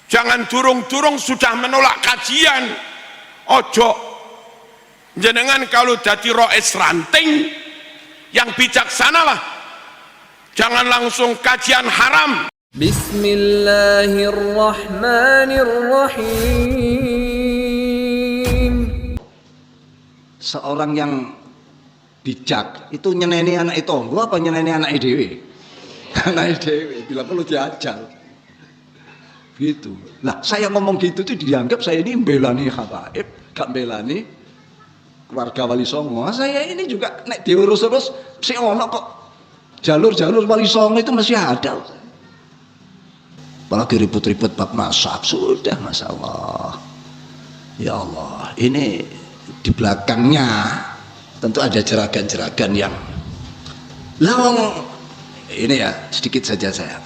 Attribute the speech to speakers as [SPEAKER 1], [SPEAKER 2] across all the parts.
[SPEAKER 1] Jangan durung-durung sudah menolak kajian. Ojo. Jenengan kalau jadi roes ranting, yang bijaksanalah. Jangan langsung kajian haram.
[SPEAKER 2] Bismillahirrahmanirrahim.
[SPEAKER 3] Seorang yang bijak itu nyeneni anak itu, gua apa nyeneni anak dewe? Anak dewe bila perlu diajar. Gitu. Lah saya ngomong gitu tuh dianggap saya ini belani habaib, gak belani keluarga Wali Songo. Saya ini juga nek diurus terus si ono kok jalur-jalur Wali Songo itu masih ada. Apalagi ribut-ribut bab nasab sudah, masya Allah. Ya Allah, ini di belakangnya tentu ada jeragan-jeragan yang lawang. Ini ya sedikit saja saya.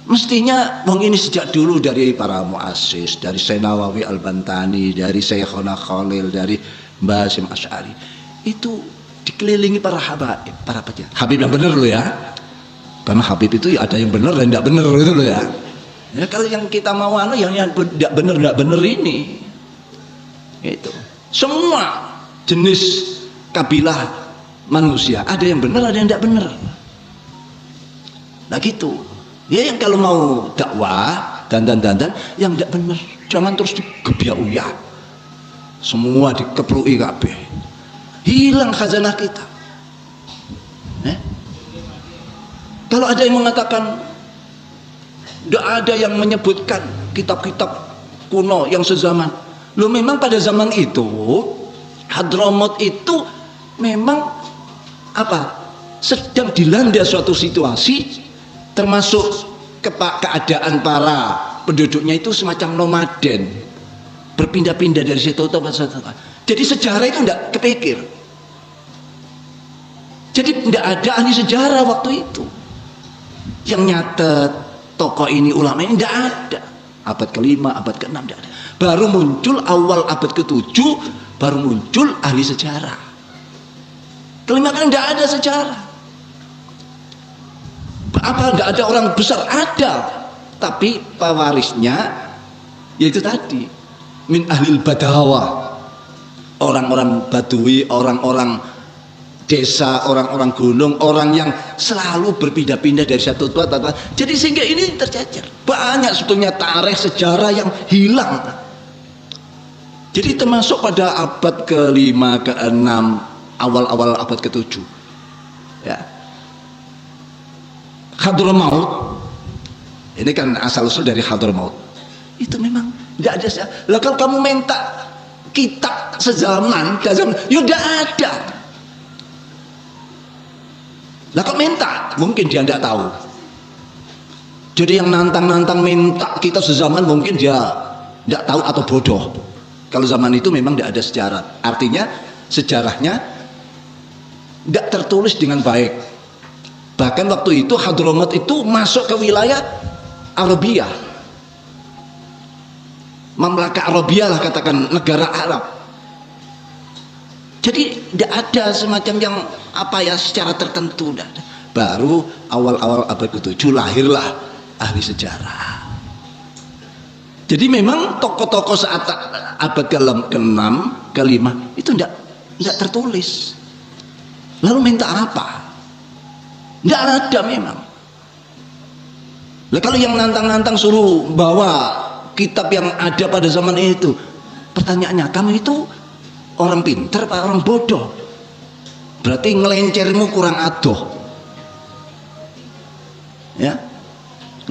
[SPEAKER 3] Mestinya wong ini sejak dulu dari para muassis, dari Syekh Nawawi Al-Bantani, dari Syekhona Khalil, dari Mbah Hasyim Asy'ari, itu dikelilingi para habaib, para pejabat. Habib yang benar loh ya. Karena Habib itu ya ada yang benar dan tidak benar itu loh ya. Ya kalau yang kita mau yang tidak benar ini. Itu. Semua jenis kabilah manusia ada yang benar, ada yang tidak benar. Nah gitu. Ya yang kalau mau dakwah dan yang tidak benar, jangan terus digebyah-uyah. Semua dikeplui kabeh. Hilang khazanah kita. Kalau ada yang mengatakan tidak ada yang menyebutkan kitab-kitab kuno yang sezaman. Loh memang pada zaman itu Hadramaut itu memang apa? Sedang dilanda suatu situasi, termasuk keadaan para penduduknya itu semacam nomaden, berpindah-pindah dari situ ke situ. Jadi sejarah itu tidak kepikir. Jadi tidak ada ahli sejarah waktu itu yang nyatet tokoh ini, ulama ini, tidak ada. Abad ke-5, abad ke-6 tidak ada. Baru muncul awal abad ke-7, baru muncul ahli sejarah. Kelima kan tidak ada sejarah. Apa nggak ada orang besar? Ada, tapi pewarisnya yaitu tadi min ahlil badawah, orang-orang badui, orang-orang desa, orang-orang gunung, orang yang selalu berpindah-pindah dari satu tempat. Jadi sehingga ini tercecer banyak sebetulnya tarikh sejarah yang hilang. Jadi termasuk pada abad ke-5, ke-6, awal-awal abad ke-7 ya. Hadramaut ini kan asal-usul dari Hadramaut itu memang tidak ada. Lah kalau kamu minta kitab sezaman, ya tidak ada. Lah kok minta? Mungkin dia tidak tahu. Jadi yang nantang-nantang minta kitab sezaman mungkin dia tidak tahu atau bodoh. Kalau zaman itu memang tidak ada sejarah. Artinya sejarahnya tidak tertulis dengan baik. Bahkan waktu itu Hadramaut itu masuk ke wilayah Arabia, Mamlakah Arabia lah katakan, negara Arab. Jadi tidak ada semacam yang apa ya secara tertentu. Baru awal-awal abad ke-7 lahirlah ahli sejarah. Jadi memang tokoh-tokoh saat abad ke-6, ke-5 itu tidak tertulis. Lalu minta apa? Tidak ada memang. Nah, kalau yang nantang-nantang suruh bawa kitab yang ada pada zaman itu, pertanyaannya, kamu itu orang pintar apa orang bodoh? Berarti ngelencermu kurang adoh ya,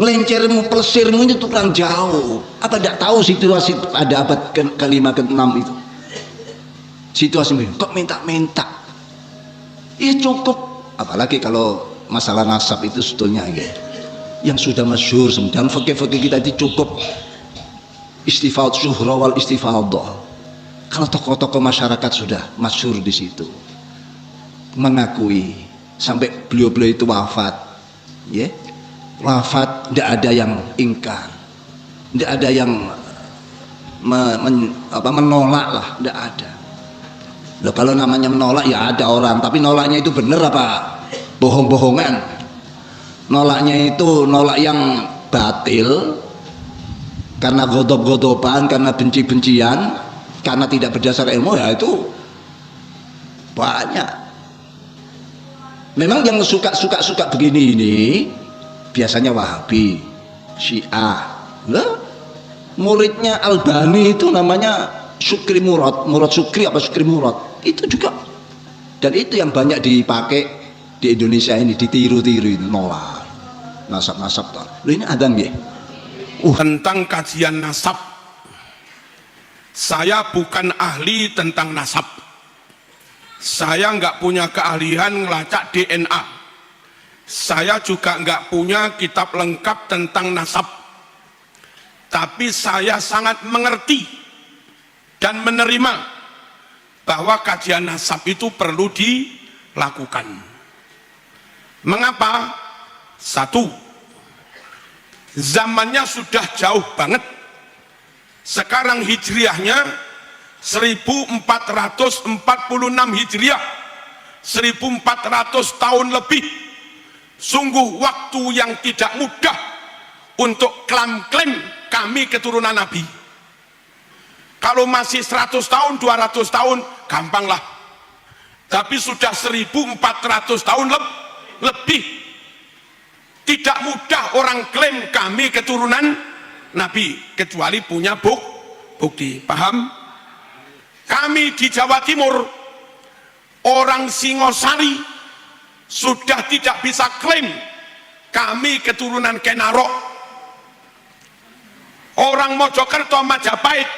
[SPEAKER 3] ngelencermu, pelesirmu itu kurang jauh. Apa tidak tahu situasi pada abad ke-5, ke-6 itu situasi kok minta-minta? Ya cukup, apalagi kalau masalah nasab itu sebetulnya ya, yang sudah masyhur dan fakih-fakih kita itu cukup istifad syuhra wal istifadah. Kalau tokoh-tokoh masyarakat sudah masyhur di situ, mengakui sampai beliau-beliau itu wafat, ya wafat, tidak ada yang ingkar, tidak ada yang menolak lah, tidak ada. Loh, kalau namanya menolak ya ada orang, tapi nolaknya itu benar apa bohong-bohongan? Nolaknya itu nolak yang batil karena godob-godoban, karena benci-bencian, karena tidak berdasar ilmu, ya itu banyak. Memang yang suka begini ini biasanya Wahabi, Syiah. Lah, muridnya Albani itu namanya Syukri Murad Syukri apa Syukri Murad, itu juga, dan itu yang banyak dipakai di Indonesia ini, ditiru-tiru itu, nolak nasab lo ini ada nggih.
[SPEAKER 1] Tentang kajian nasab, saya bukan ahli tentang nasab. Saya nggak punya keahlian ngelacak DNA. Saya juga nggak punya kitab lengkap tentang nasab. Tapi saya sangat mengerti dan menerima bahwa kajian nasab itu perlu dilakukan. Mengapa? Satu, zamannya sudah jauh banget. Sekarang hijriahnya 1446 hijriah, 1400 tahun lebih. Sungguh waktu yang tidak mudah untuk klaim kami keturunan Nabi. Kalau masih 100 tahun 200 tahun gampang lah, tapi sudah 1400 tahun lebih, tidak mudah orang klaim kami keturunan Nabi kecuali punya bukti. Paham? Kami di Jawa Timur, orang Singosari, sudah tidak bisa klaim kami keturunan Kenarok. Orang Mojokerto, Majapahit,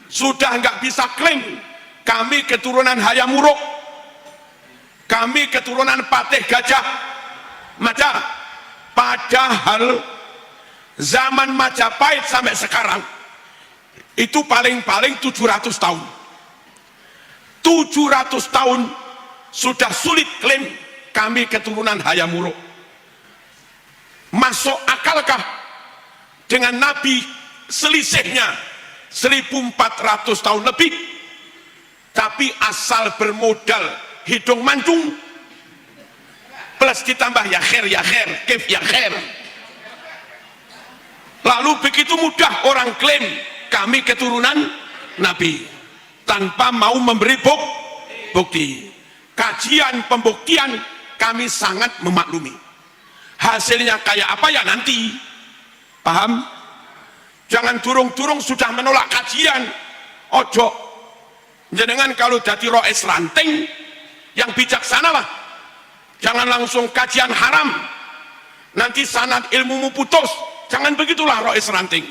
[SPEAKER 1] sudah nggak bisa klaim kami keturunan Hayam Wuruk, kami keturunan Patih Gajah Mada. Padahal zaman Majapahit sampai sekarang itu paling-paling 700 tahun. 700 tahun sudah sulit klaim kami keturunan Hayam Wuruk. Masuk akalkah dengan Nabi selisihnya 1400 tahun lebih, tapi asal bermodal hidung mancung plus ditambah ya khair, kif ya khair, lalu begitu mudah orang klaim kami keturunan Nabi tanpa mau memberi bukti. Kajian pembuktian kami sangat memaklumi. Hasilnya kayak apa ya nanti. Paham? Jangan durung-durung sudah menolak kajian. Ojo. Jenengan kalau jadi roes ranting yang bijaksana lah. Jangan langsung kajian haram. Nanti sanad ilmumu putus. Jangan begitulah roes ranting.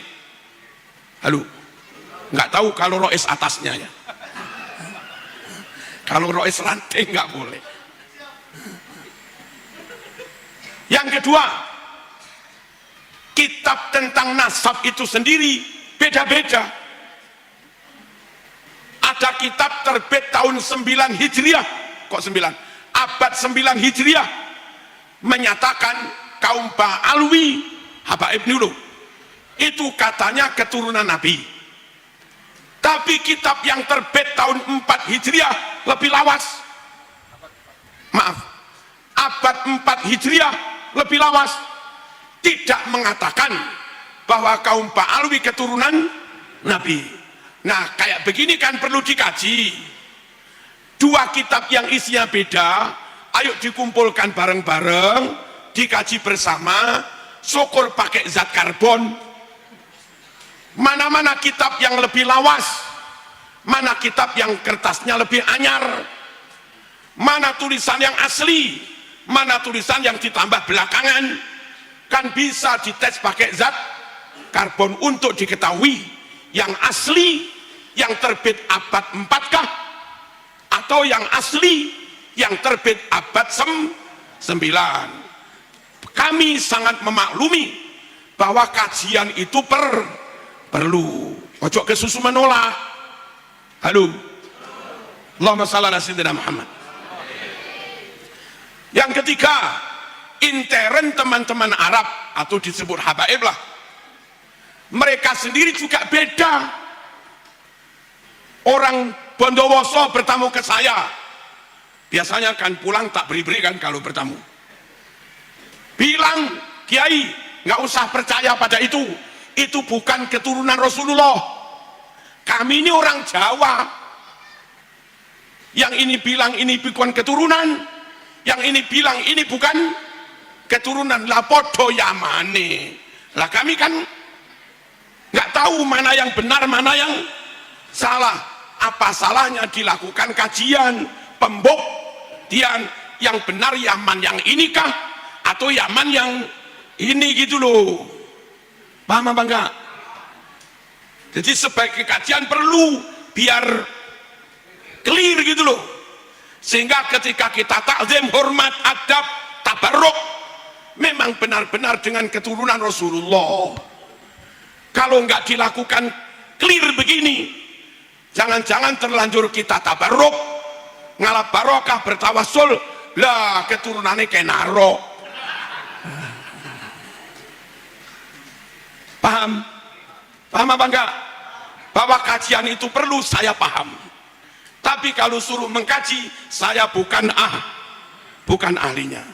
[SPEAKER 1] Halo. Nggak tahu kalau roes atasnya ya. Kalau roes ranting nggak boleh. Yang kedua, kitab tentang nasab itu sendiri beda-beda. Ada kitab terbit tahun 9 Hijriah, kok 9? Abad 9 Hijriah menyatakan kaum Ba'alwi, Habaib dulu, itu katanya keturunan Nabi. Tapi kitab yang terbit tahun 4 Hijriah lebih lawas. Maaf, abad 4 Hijriah lebih lawas. Tidak mengatakan bahwa kaum Ba'alwi keturunan Nabi. Nah, kayak begini kan perlu dikaji. Dua kitab yang isinya beda, ayo dikumpulkan bareng-bareng, dikaji bersama, syukur pakai zat karbon. Mana-mana kitab yang lebih lawas, mana kitab yang kertasnya lebih anyar, mana tulisan yang asli, mana tulisan yang ditambah belakangan, kan bisa dites pakai zat karbon untuk diketahui yang asli yang terbit abad 4 kah atau yang asli yang terbit abad 9. Kami sangat memaklumi bahwa kajian itu perlu. Ojo kesusu menolak. Halo. Allahumma shalli ala sayyidina Muhammad. Yang ketiga, intern teman-teman Arab atau disebut habaib lah, mereka sendiri juga beda. Orang Bondowoso bertamu ke saya, biasanya kan pulang tak beri-beri kan kalau bertamu. Bilang, Kiai nggak usah percaya pada itu, itu bukan keturunan Rasulullah. Kami ini orang Jawa. Yang ini bilang ini bukan keturunan, yang ini bilang ini bukan keturunan. Lah podo yamane. Lah kami kan nggak tahu mana yang benar, mana yang salah. Apa salahnya dilakukan kajian, pembuktian yang benar Yaman yang inikah atau Yaman yang ini gitu loh. Paham apa enggak? Jadi sebagai kajian perlu biar clear gitu loh, sehingga ketika kita takzim, hormat, adab, tabarruk memang benar-benar dengan keturunan Rasulullah. Kalau nggak dilakukan clear begini, jangan-jangan terlanjur kita tabarruk, ngalap barokah, bertawasul, lah keturunannya kayak narok. Paham? Paham apa enggak? Bahwa kajian itu perlu, saya paham. Tapi kalau suruh mengkaji, saya bukan ahlinya.